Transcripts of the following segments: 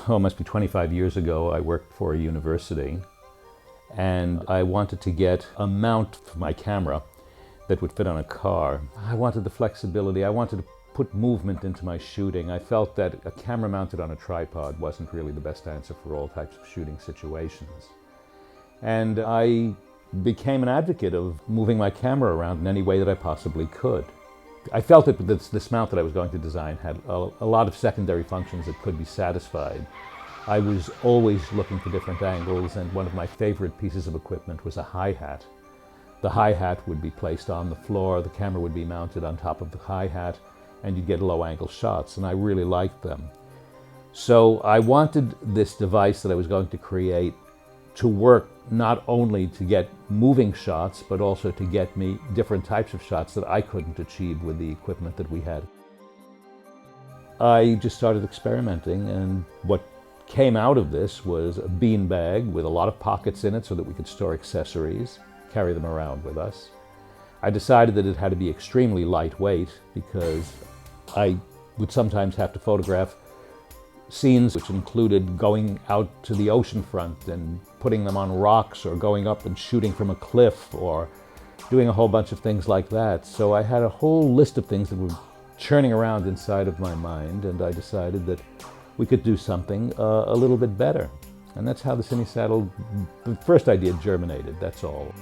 must be 25 years ago, I worked for a university, and I wanted to get a mount for my camera that would fit on a car. I wanted the flexibility. I wanted to put movement into my shooting. I felt that a camera mounted on a tripod wasn't really the best answer for all types of shooting situations. And I became an advocate of moving my camera around in any way that I possibly could. I felt that this mount that I was going to design had a lot of secondary functions that could be satisfied. I was always looking for different angles, and one of my favorite pieces of equipment was a hi-hat. The hi-hat would be placed on the floor, the camera would be mounted on top of the hi-hat, and you'd get low-angle shots, and I really liked them. So I wanted this device that I was going to create to work not only to get moving shots, but also to get me different types of shots that I couldn't achieve with the equipment that we had. I just started experimenting, and what came out of this was a bean bag with a lot of pockets in it so that we could store accessories, carry them around with us. I decided that it had to be extremely lightweight because I would sometimes have to photograph scenes which included going out to the ocean front and putting them on rocks, or going up and shooting from a cliff, or doing a whole bunch of things like that. So I had a whole list of things that were churning around inside of my mind, and I decided that we could do something a little bit better. And that's how the cinesaddle, the first idea, germinated, that's all.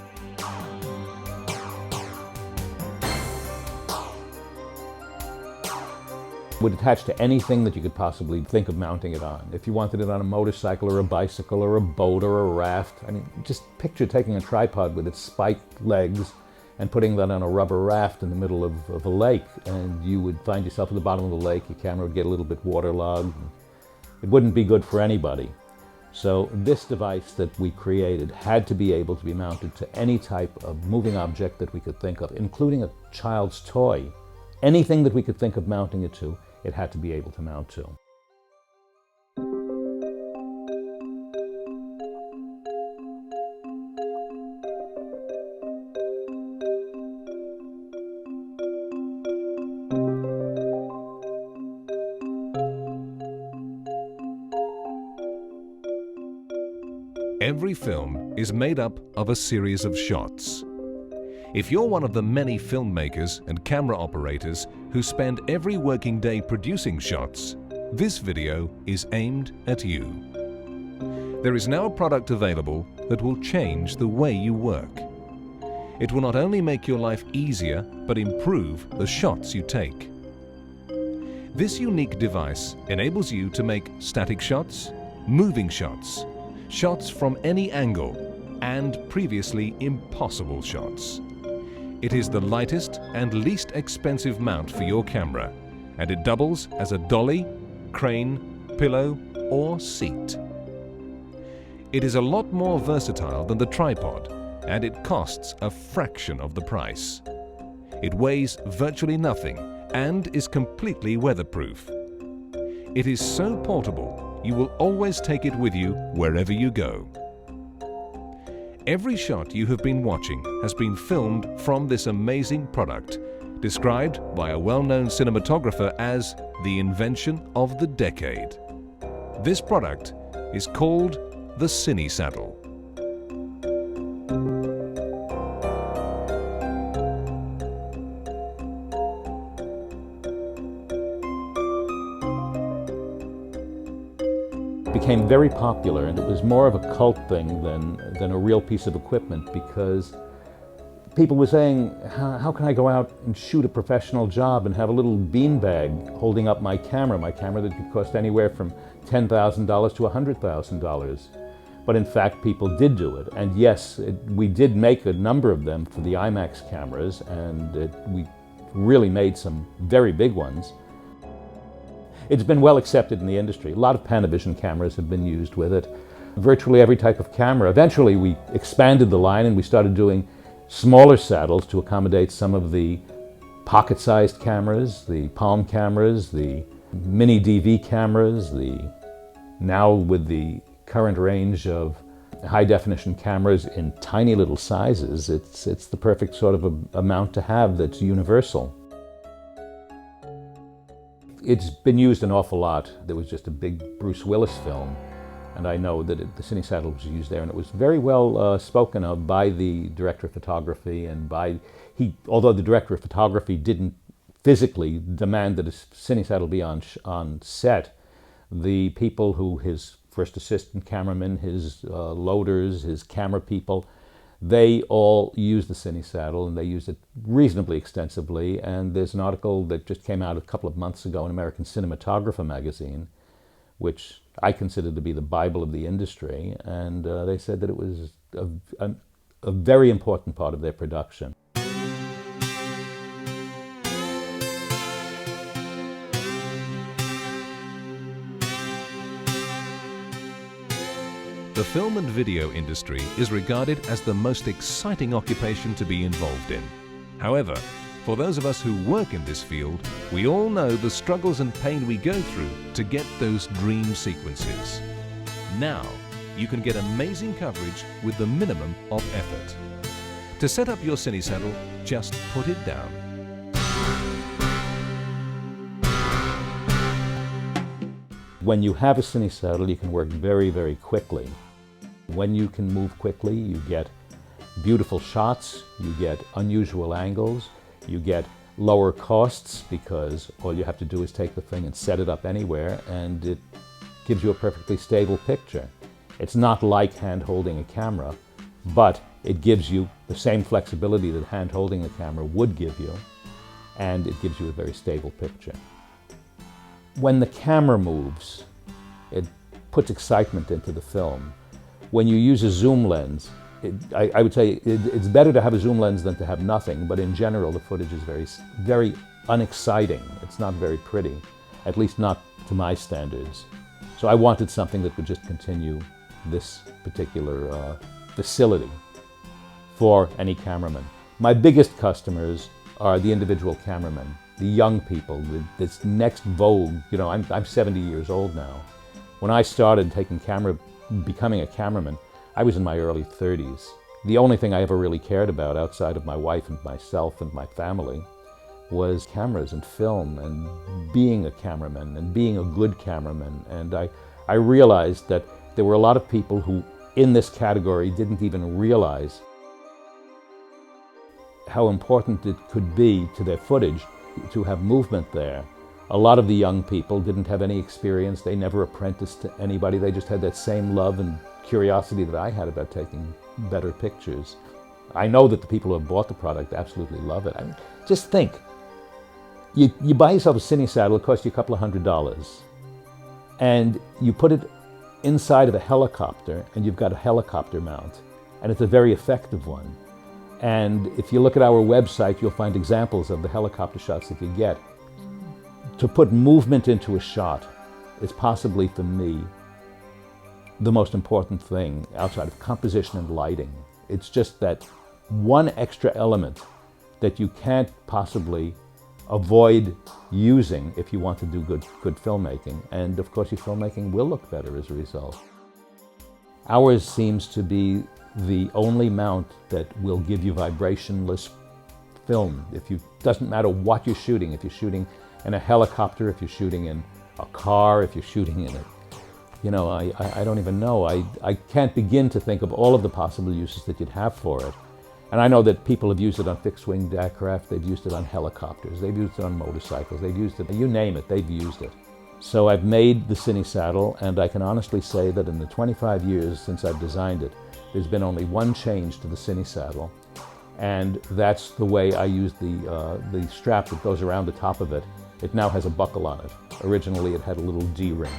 Would attach to anything that you could possibly think of mounting it on. If you wanted it on a motorcycle or a bicycle or a boat or a raft, I mean, just picture taking a tripod with its spiked legs and putting that on a rubber raft in the middle of a lake, and you would find yourself at the bottom of the lake. Your camera would get a little bit waterlogged. It wouldn't be good for anybody. So this device that we created had to be able to be mounted to any type of moving object that we could think of, including a child's toy. Anything that we could think of mounting it to, it had to be able to mount to. Every film is made up of a series of shots. If you're one of the many filmmakers and camera operators who spend every working day producing shots, this video is aimed at you. There is now a product available that will change the way you work. It will not only make your life easier, but improve the shots you take. This unique device enables you to make static shots, moving shots, shots from any angle, and previously impossible shots. It is the lightest and least expensive mount for your camera, and it doubles as a dolly, crane, pillow, or seat. It is a lot more versatile than the tripod, and it costs a fraction of the price. It weighs virtually nothing and is completely weatherproof. It is so portable, you will always take it with you wherever you go. Every shot you have been watching has been filmed from this amazing product, described by a well-known cinematographer as the invention of the decade. This product is called the cinesaddle. Became very popular, and it was more of a cult thing than a real piece of equipment, because people were saying, how can I go out and shoot a professional job and have a little beanbag holding up my camera that could cost anywhere from $10,000 to $100,000. But in fact, people did do it. And yes, we did make a number of them for the IMAX cameras, and we really made some very big ones. It's been well accepted in the industry. A lot of Panavision cameras have been used with it. Virtually every type of camera. Eventually we expanded the line and we started doing smaller saddles to accommodate some of the pocket-sized cameras, the palm cameras, the mini DV cameras, now with the current range of high-definition cameras in tiny little sizes, it's the perfect sort of a mount to have that's universal. It's been used an awful lot. There was just a big Bruce Willis film, and I know that the cinesaddle was used there, and it was very well spoken of by the director of photography, and although the director of photography didn't physically demand that a cinesaddle be on set, the people who, his first assistant cameraman, his loaders, his camera people, they all used the cinesaddle, and they used it reasonably extensively. And there's an article that just came out a couple of months ago in American Cinematographer magazine, which I consider to be the Bible of the industry, and they said that it was a very important part of their production. The film and video industry is regarded as the most exciting occupation to be involved in. However, for those of us who work in this field, we all know the struggles and pain we go through to get those dream sequences. Now, you can get amazing coverage with the minimum of effort. To set up your cinesaddle, just put it down. When you have a cinesaddle, you can work very, very quickly. When you can move quickly, you get beautiful shots, you get unusual angles, you get lower costs because all you have to do is take the thing and set it up anywhere, and it gives you a perfectly stable picture. It's not like hand-holding a camera, but it gives you the same flexibility that hand-holding a camera would give you, and it gives you a very stable picture. When the camera moves, it puts excitement into the film. When you use a zoom lens, I would say it's better to have a zoom lens than to have nothing, but in general the footage is very, very unexciting. It's not very pretty, at least not to my standards. So I wanted something that would just continue this particular facility for any cameraman. My biggest customers are the individual cameramen, the young people, this next vogue. You know, I'm 70 years old now. When I started becoming a cameraman, I was in my early 30s. The only thing I ever really cared about outside of my wife and myself and my family was cameras and film and being a cameraman and being a good cameraman. And I realized that there were a lot of people who in this category didn't even realize how important it could be to their footage to have movement there. A lot of the young people didn't have any experience. They never apprenticed to anybody. They just had that same love and curiosity that I had about taking better pictures. I know that the people who have bought the product absolutely love it. I mean, just think, you buy yourself a cinesaddle, it costs you a couple of $100, and you put it inside of a helicopter, and you've got a helicopter mount, and it's a very effective one. And if you look at our website, you'll find examples of the helicopter shots that you get. To put movement into a shot is possibly, for me, the most important thing outside of composition and lighting. It's just that one extra element that you can't possibly avoid using if you want to do good filmmaking. And of course, your filmmaking will look better as a result. Ours seems to be the only mount that will give you vibrationless film. Doesn't matter what you're shooting, if you're shooting in a helicopter, if you're shooting in a car, if you're shooting in I don't even know. I can't begin to think of all of the possible uses that you'd have for it. And I know that people have used it on fixed-wing aircraft, they've used it on helicopters, they've used it on motorcycles, they've used it, you name it, they've used it. So I've made the cinesaddle, and I can honestly say that in the 25 years since I've designed it, there's been only one change to the cinesaddle, and that's the way I use the strap that goes around the top of it. It now has a buckle on it. Originally it had a little D-ring,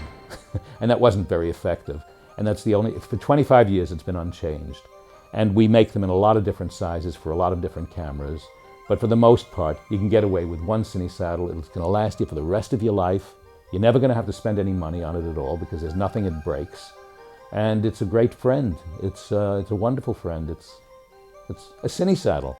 and that wasn't very effective. And that's for 25 years it's been unchanged. And we make them in a lot of different sizes for a lot of different cameras. But for the most part, you can get away with one cinesaddle. It's going to last you for the rest of your life. You're never going to have to spend any money on it at all because there's nothing it breaks. And it's a great friend. It's a wonderful friend. It's a cinesaddle.